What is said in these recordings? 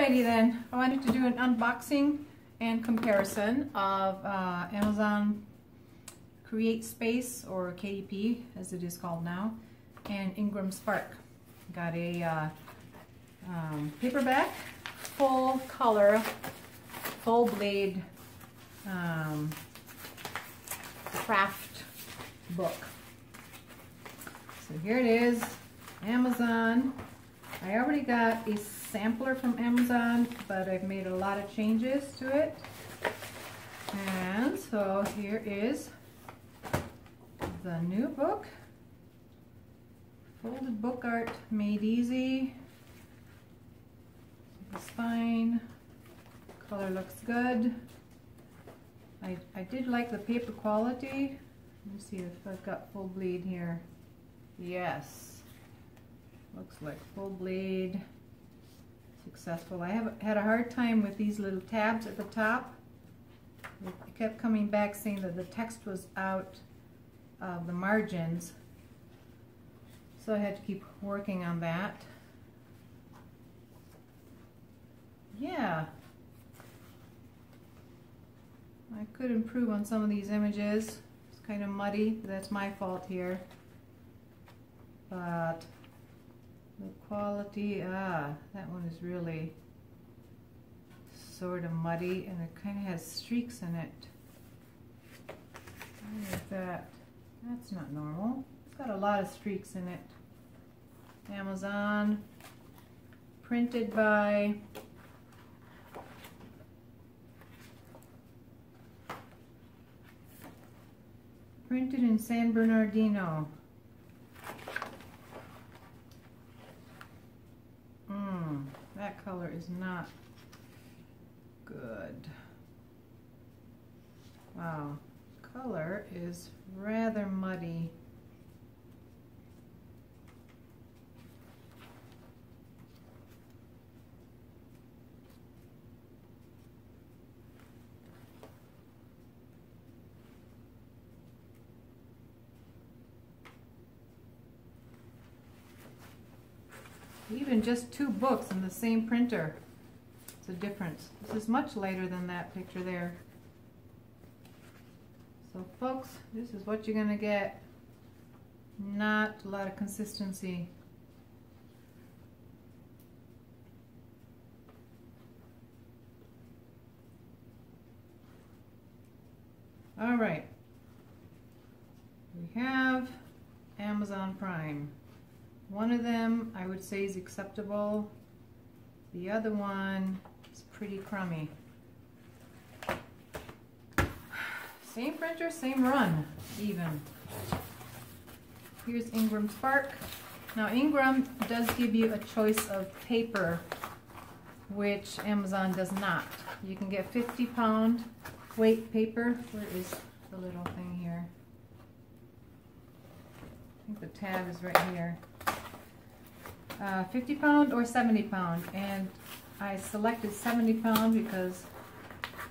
Alrighty then, I wanted to do an unboxing and comparison of Amazon Create Space, or KDP as it is called now, and IngramSpark. Got a paperback, full color, full blade craft book. So here it is, Amazon. I already got a sampler from Amazon, but I've made a lot of changes to it. And so here is the new book. Folded book art made easy. The spine, color looks good. I did like the paper quality. Let me see if I've got full bleed here. Yes, looks like full bleed. Successful. I have had a hard time with these little tabs at the top. It kept coming back saying that the text was out of the margins, so I had to keep working on that. Yeah, I could improve on some of these images. It's kind of muddy, that's my fault here. But the quality, that one is really sort of muddy, and it kind of has streaks in it. Look at that. That's not normal. It's got a lot of streaks in it. Amazon, printed by printed in San Bernardino. That color is not good. Wow, color is rather muddy. Even just two books in the same printer, it's a difference. This is much lighter than that picture there. So folks, this is what you're gonna get. Not a lot of consistency. All right, we have Amazon Prime. One of them I would say is acceptable. The other one is pretty crummy. Same printer, same run, even. Here's IngramSpark. Now Ingram does give you a choice of paper, which Amazon does not. You can get 50-pound weight paper. Where is the little thing here? I think the tab is right here. 50-pound or 70-pound, and I selected 70-pound because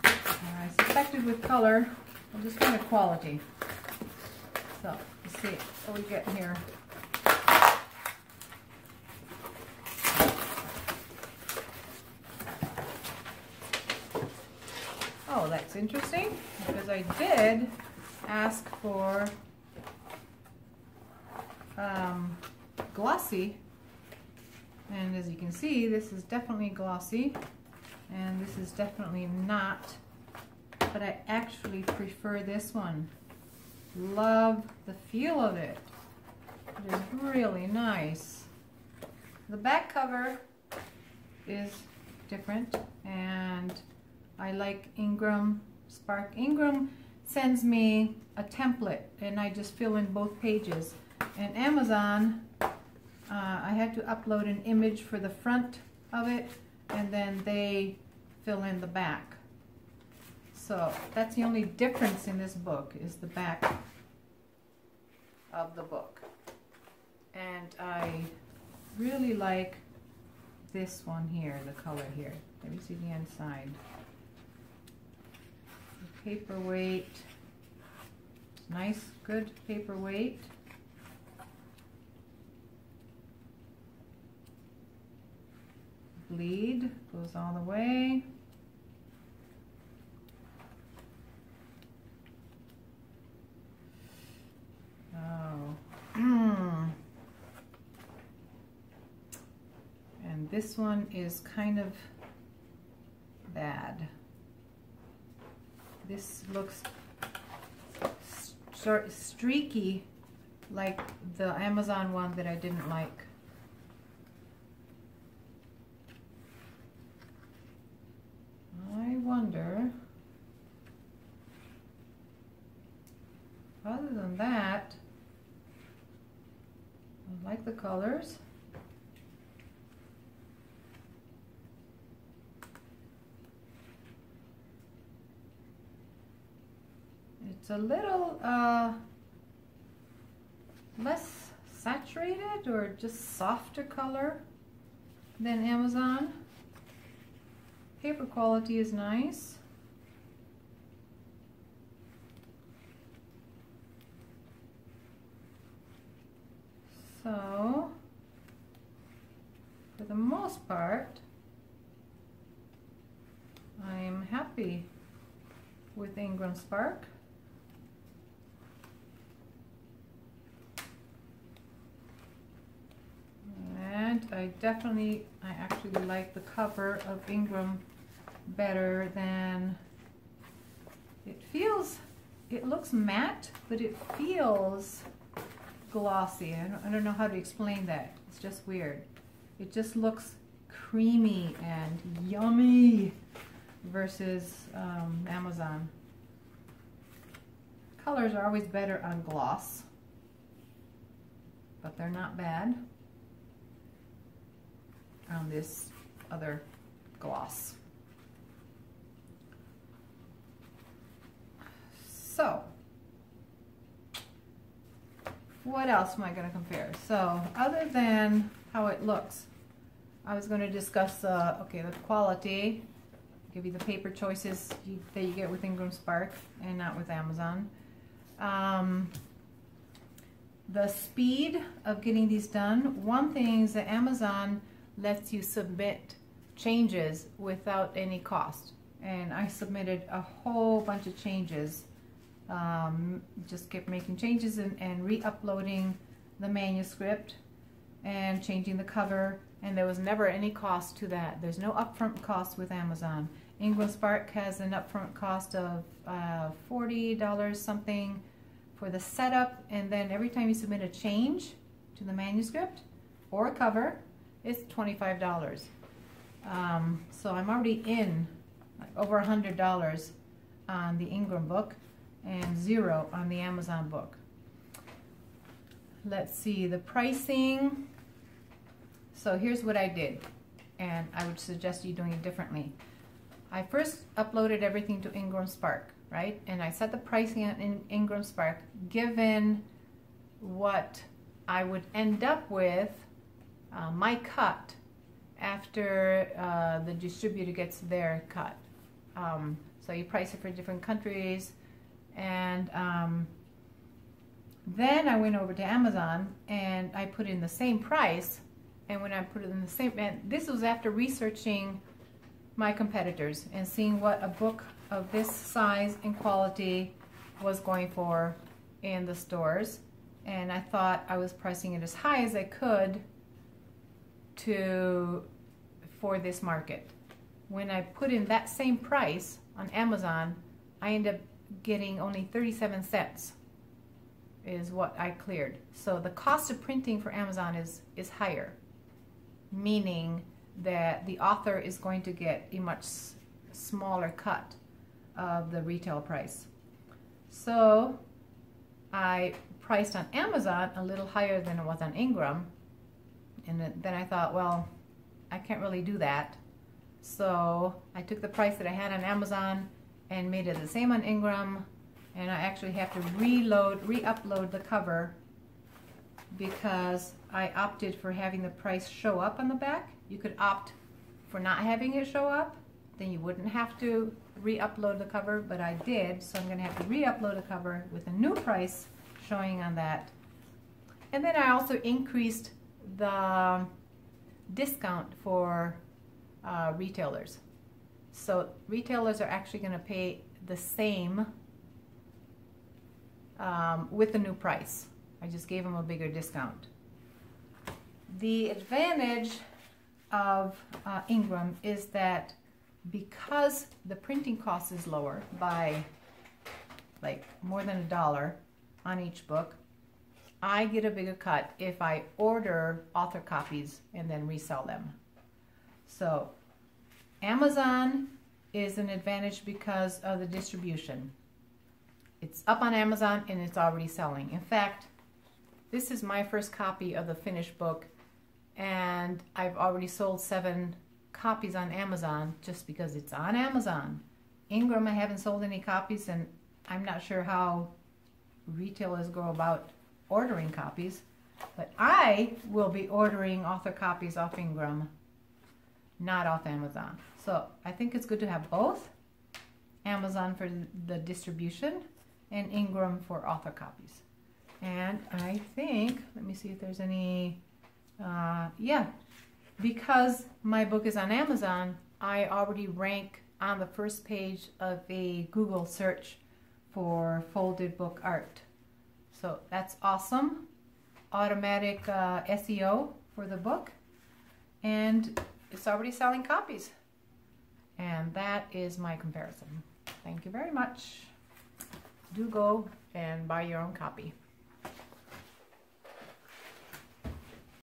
I suspected with color, I just wanted quality. So let's see what we get here. Oh, that's interesting, because I did ask for glossy. And as you can see, this is definitely glossy, and this is definitely not, but I actually prefer this one. Love the feel of it. It is really nice. The back cover is different, and I like IngramSpark. Ingram sends me a template, and I just fill in both pages. And Amazon, I had to upload an image for the front of it, and then they fill in the back. So that's the only difference in this book, is the back of the book. And I really like this one here, the color here. Let me see the inside. The paperweight, nice, good paperweight. bleed goes all the way. Oh. And this one is kind of bad. This looks sort of streaky like the Amazon one that I didn't like. I wonder, other than that, I like the colors. It's a little less saturated or just softer color than Amazon. Paper quality is nice. So, for the most part, I am happy with IngramSpark. And I actually like the cover of Ingram better than, it looks matte, but it feels glossy. I don't know how to explain that. It's just weird. It just looks creamy and yummy versus Amazon. Colors are always better on gloss, but they're not bad on this other gloss. So, what else am I going to compare? So, other than how it looks, I was going to discuss the quality, give you the paper choices that you get with IngramSpark and not with Amazon. The speed of getting these done. One thing is that Amazon lets you submit changes without any cost, and I submitted a whole bunch of changes. Just kept making changes and re-uploading the manuscript and changing the cover, and there was never any cost to that. There's no upfront cost with Amazon. IngramSpark has an upfront cost of $40 something for the setup, and then every time you submit a change to the manuscript or a cover, it's $25. So I'm already in like over $100 on the Ingram book and $0 on the Amazon book. Let's see the pricing. So here's what I did, and I would suggest you doing it differently. I first uploaded everything to IngramSpark, right? And I set the pricing on IngramSpark given what I would end up with, my cut after the distributor gets their cut. So you price it for different countries, and then I went over to Amazon and I put in the same price. And when I put it in the same, and this was after researching my competitors and seeing what a book of this size and quality was going for in the stores. And I thought I was pricing it as high as I could for this market. When I put in that same price on Amazon, I ended up getting only 37 cents is what I cleared. So the cost of printing for Amazon is higher, meaning that the author is going to get a much smaller cut of the retail price. So I priced on Amazon a little higher than it was on Ingram, and then I thought, well, I can't really do that. So I took the price that I had on Amazon and made it the same on Ingram, and I actually have to re-upload the cover because I opted for having the price show up on the back. You could opt for not having it show up, then you wouldn't have to re-upload the cover, but I did, so I'm going to have to re-upload a cover with a new price showing on that. And then I also increased the discount for retailers. So retailers are actually going to pay the same with the new price. I just gave them a bigger discount. The advantage of Ingram is that because the printing cost is lower by like more than $1 on each book, I get a bigger cut if I order author copies and then resell them. So Amazon is an advantage because of the distribution. It's up on Amazon and it's already selling. In fact, this is my first copy of the finished book, and I've already sold 7 copies on Amazon just because it's on Amazon. Ingram, I haven't sold any copies, and I'm not sure how retailers go about ordering copies, but I will be ordering author copies off Ingram, not off Amazon. So I think it's good to have both, Amazon for the distribution and Ingram for author copies. And I think, let me see if there's any, yeah, because my book is on Amazon, I already rank on the first page of a Google search for folded book art. So that's awesome. Automatic SEO for the book, and it's already selling copies. And that is my comparison. Thank you very much. Do go and buy your own copy.